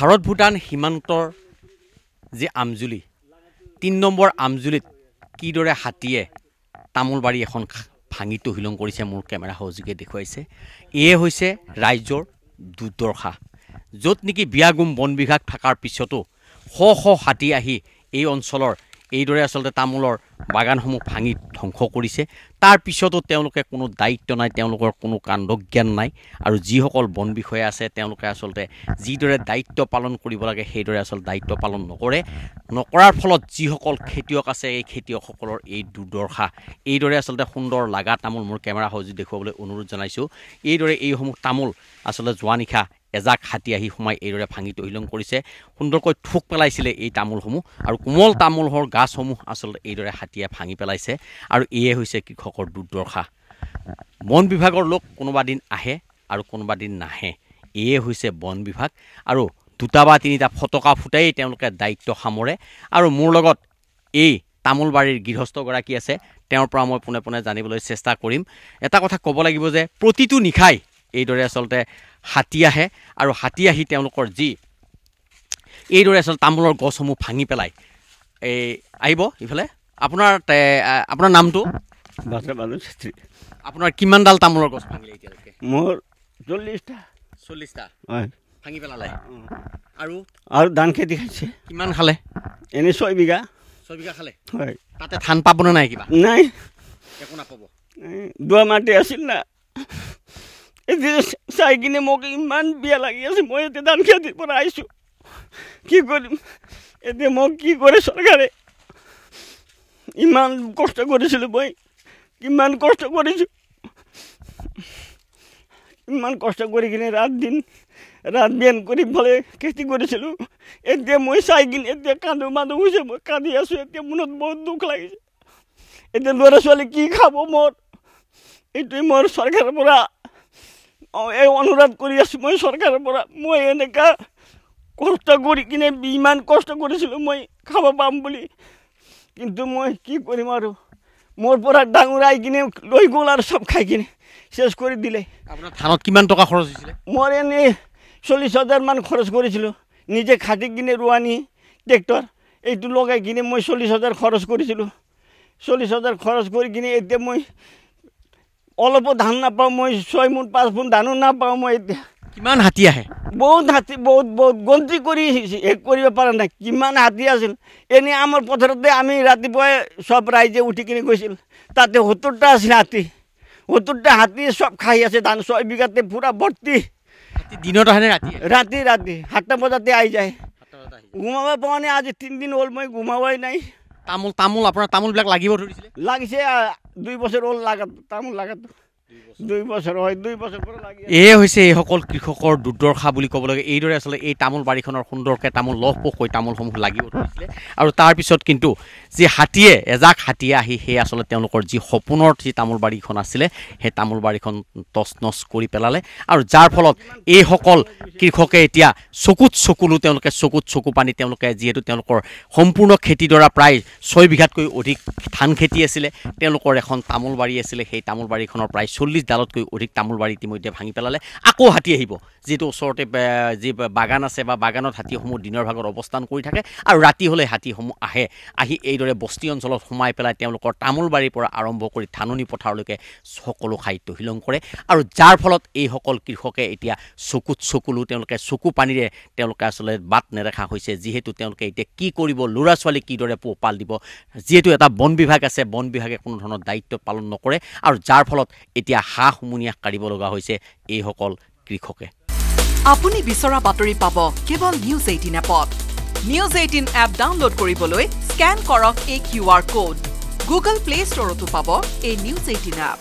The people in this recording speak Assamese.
ভাৰত ভূটান সীমান্তৰ যে আমজুলি ৩ নম্বৰ আমজুলিত কিদৰে হাতীয়ে তামোলবাৰী এখন ভাঙি তহিলং কৰিছে মোৰ কেমেৰা সহযোগে দেখুৱাইছে এয়ে হৈছে ৰাজ্যৰ দুৰ্দশা য'ত নেকি বিয়াগুম বন বিভাগ থকাৰ পিছতো শ হাতী আহি এই অঞ্চলৰ এইদৰে আসলতে তামোলৰ বাগানসমূহ ভাঙি ধ্বংস কৰিছে তাৰ পিছতো তেওঁলোকে কোনো দায়িত্ব নাই তেওঁলোকৰ কোনো কাণ্ডজ্ঞান নাই আৰু যিসকল বন বিষয়া আছে তেওঁলোকে আসলতে যিদৰে দায়িত্ব পালন কৰিব লাগে সেইদৰে আসল দায়িত্ব পালন নকৰাৰ ফলত যিসকল খেতিয়ক আছে এই খেতিয়কসকলৰ এই দুৰ্দশা এইদৰে আসলতে সুন্দৰ লাগা তামোল মোৰ কেমেৰা সহযোগ দেখুৱাবলৈ অনুৰোধ জনাইছো এইদৰে এইসমূহ তামোল আসলতে যোৱা নিশা এজাক হাতী আহি সোমাই এইদৰে ভাঙি তহিলং কৰিছে সুন্দৰকৈ ঠুক পেলাইছিলে এই তামোলসমূহ আৰু কোমল তামোলৰ গাছসমূহ আসলতে এইদৰে হাতীয়ে ভাঙি পেলাইছে আৰু এয়ে হৈছে কৃষকৰ দুৰ্দশা বন বিভাগৰ লোক কোনোবা দিন আহে আৰু কোনোবা দিন নাহে এয়ে হৈছে বন বিভাগ আৰু দুটা বা তিনিটা ফটকা ফুটাই তেওঁলোকে দায়িত্ব সামৰে আৰু মোৰ লগত এই তামোলবাৰীৰ গৃহস্থগৰাকী আছে তেওঁৰ পৰা মই পুনে পুনে জানিবলৈ চেষ্টা কৰিম এটা কথা ক'ব লাগিব যে প্ৰতিটো নিখাই এইদৰে আসলতে হাতী আহে আৰু হাতী আহি তেওঁলোকৰ যি এইদৰে আসল তামোলৰ গছসমূহ ভাঙি পেলাই এই আহিব ইফালে আপোনাৰ নামটো আপোনাৰ কিমানডাল তামোলৰ গছ ভাঙিলে এতিয়ালৈকে মোৰ 40টা হয় ভাঙি পেলালে আৰু ধান খেতি খাইছে কিমান খালে এনে 6 বিঘা খালে হয় তাতে ধান পাবনে নাই কিবা নাই একো নাপাব দুৱা মাটি আছিল না চাই কিনে মোক ইমান বিয়া লাগি আছে মই এতিয়া ধান খেতিৰ পৰা আহিছোঁ কি কৰিম এতিয়া মোক কি কৰে চৰকাৰে ইমান কষ্ট কৰিছিলোঁ মই কিমান কষ্ট কৰিছোঁ ইমান কষ্ট কৰি কিনে ৰাত বিয়ান কৰি ভালে খেতি কৰিছিলোঁ এতিয়া মই চাই কিনে এতিয়া কান্দো হৈছে মই কান্দি আছোঁ এতিয়া মনত বহুত দুখ লাগিছে এতিয়া ল'ৰা ছোৱালী কি খাব মোৰ এইটোৱে মোৰ চৰকাৰৰ পৰা এই অনুৰোধ কৰি আছোঁ মই চৰকাৰৰ পৰা মই এনেকুৱা কষ্ট কৰি কিনে ইমান কষ্ট কৰিছিলোঁ মই খাব পাম বুলি কিন্তু মই কি কৰিম আৰু মোৰ পৰা ডাঙৰ আহি কিনে লৈ গ'ল আৰু চব খাই কিনে শেষ কৰি দিলে আপোনাৰ ধানত কিমান টকা খৰচ হৈছিলে মোৰ এনেই 40,000 মান খৰচ কৰিছিলোঁ নিজে খাটি কিনে ৰোৱানি ট্ৰেক্টৰ এইটো লগাই কিনে মই 40,000 খৰচ কৰিছিলোঁ 40,000 খৰচ কৰি কিনে এতিয়া মই অলপো ধান নাপাওঁ মই 6 মোন 5 মোন ধানো নাপাওঁ মই এতিয়া কিমান হাতী আহে বহুত হাতী বহুত গন্তি কৰি শেষ কৰিব পৰা নাই কিমান হাতী আছিল এনেই আমাৰ পথাৰতে আমি ৰাতিপুৱাই চব ৰাইজে উঠি কিনে গৈছিল তাতে 70টা আছিল হাতী 70টা হাতী চব খাই আছে ধান 6 বিঘাতে পুৰা ভৰ্তি দিনত আহে ৰাতি 7টা বজাতে আহি যায় ঘুমাব পৰা নাই আজি 3 দিন হ'ল মই ঘুমাবই নাই আপোনাৰ তামোলবিলাক লাগিব ধৰিছিলে লাগিছে 2 বছৰ হ'ল তামোল লাগাতো 2 বছৰ হয় 2 বছৰ পৰা লাগি এয়ে হৈছে এইসকল কৃষকৰ দুৰ্দশা বুলি ক'ব লাগে এইদৰে আসলে এই তামোল বাৰীখনৰ সুন্দৰকৈ তামোল লহপহকৈ তামোলসমূহ লাগিব ধৰিছিলে আৰু তাৰপিছত কিন্তু যি হাতীয়ে এজাক হাতীয়ে আহি সেই আসলে তেওঁলোকৰ যি সপোনৰ যি তামোল বাৰীখন আছিলে সেই তামোল বাৰীখন তছনছ কৰি পেলালে আৰু যাৰ ফলত এইসকল কৃষকে এতিয়া চকুলো তেওঁলোকে চকু পানী তেওঁলোকে যিহেতু তেওঁলোকৰ সম্পূৰ্ণ খেতিডৰা প্ৰায় 6 বিঘাতকৈ অধিক ধান খেতি আছিলে তেওঁলোকৰ এখন তামোল বাৰী আছিলে সেই তামোল বাৰীখনৰ প্ৰায় 40 ডালতকৈ অধিক তামোল বাৰী ইতিমধ্যে ভাঙি পেলালে আকৌ হাতী আহিব যেটো ওচৰতে যি বাগান আছে বা বাগানত হাতীসমূহ দিনৰ ভাগত অৱস্থান কৰি থাকে আৰু ৰাতি হ'লে হাতীসমূহ আহি এইদৰে বস্তি অঞ্চলত সোমাই পেলাই তেওঁলোকৰ তামোল বাৰীৰ পৰা আৰম্ভ কৰি ধাননি পথাৰলৈকে সকলো খাদ্য হিলং কৰে আৰু যাৰ ফলত এইসকল কৃষকে এতিয়া চকুলো তেওঁলোকে চকু পানীৰে তেওঁলোকে আসলে বাট নেদেখা হৈছে যিহেতু তেওঁলোকে এতিয়া কি কৰিব ল'ৰা ছোৱালী কিদৰে পোহপাল দিব যিহেতু এটা বন বিভাগ আছে বন বিভাগে কোনো ধৰণৰ দায়িত্ব পালন নকৰে আৰু যাৰ ফলত এতিয়া হুমুনিয়া কাঢ়িব লগা হৈছে এইসকল কৃষকে আপুনি বিচৰা বাতৰি পাব কেৱল নিউজ 18 এপত নিউজ 18 এপ ডাউনলোড কৰিবলৈ স্ক্যান কৰক এই QR কোড গুগল প্লে ষ্টৰতো পাব এই নিউজ 18 এপ